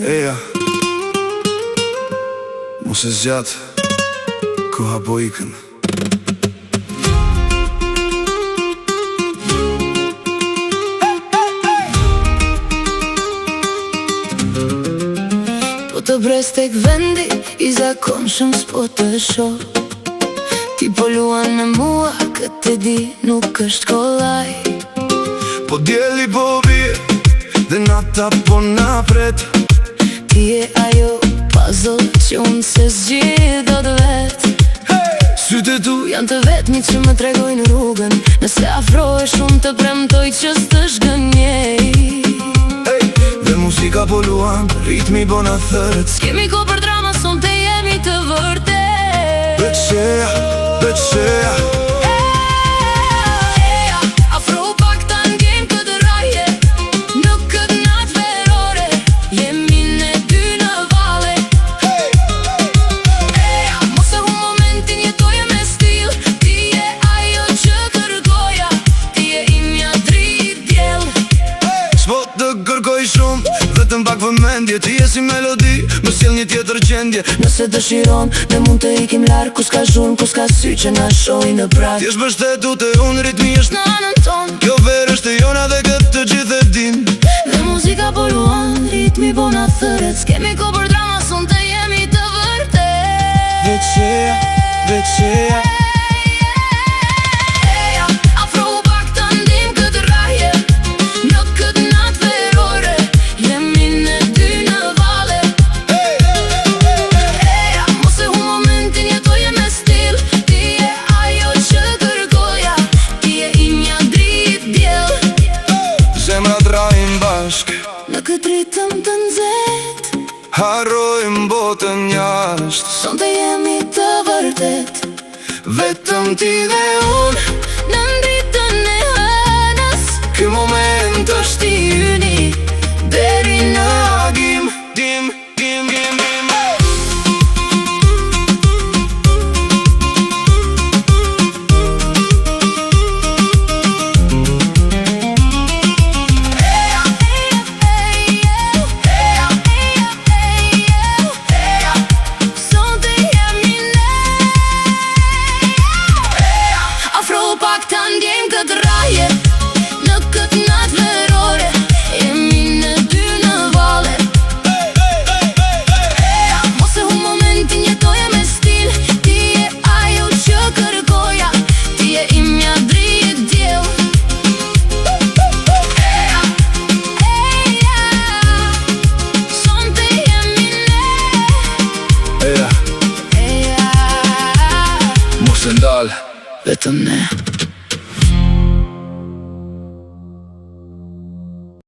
Eja, mos e zgjat, koha po ikën. Po të bres tek vendi, i zakonshëm s'po të shoh. Ti po luan me mua, këtë e di nuk është kollaj. Po djeli po bie, dhe nata po na pret. Ti e ajo puzzle që unë se zgjidh do të vet. Sytë tu Janë të vetmi që më tregojnë rrugën. Nëse afrohesh unë të premtoj që s'të shgënjej. Dhe muzika po luan, ritmi po na thërët. S'kemi ko për drama, son të jemi të vërtet. Beqeja, beqeja. Afro pak ta ndjem këtë raje, në këtë natë verore, jemi ne dy në vale. Mos e hu momentin, jetoje me stil. Ti je ajo që kërgoja, ti je imja dritë djel. S'po të kërkoj shumë, vetëm pak vëmendje. Ti je si melodi, më sjell një tjetër gjendje. Nëse dëshiron, ne mund të ikim larg, ku s'ka zhurmë, ku s'ka sy që na shohin në prag. Ti është bështetu te unë, ritmi është Në anën ton, kjo verë është e jona dhe këtë të gjithë e din. dhe muzika po luan, ritmi po na thërët. S'kemi ko për drama, son të jemi të vërtet. Beqeja, beqeja. Afro pak ta ndjem këtë raje, në këtë natë verore, jemi ne dy në vale. Mos e hu momentin, jetoje me stil. Ti je ajo që kërgoja, ti je imja dritë djel. Zemrat rajin bashk, Në këtë ritëm të nxehtë, harrojmë botën jashtë. son të jemi të vërtet. Vetëm ti dhe unë, Në ndritën e hënës, ky moment është ti yni, deri në agim. Dim, dim, dim, dim. son të jemi ne. Afro pak ta ndjem këtë raje, në këtë natë verore, jemi ne dy në vale. Mos e hu momentin, jetoje me stil. Ti je ajo që kërgoja, ti je imja dritë djel. Son të jemi ne. Eja, mos e ndal. Vetëm ne.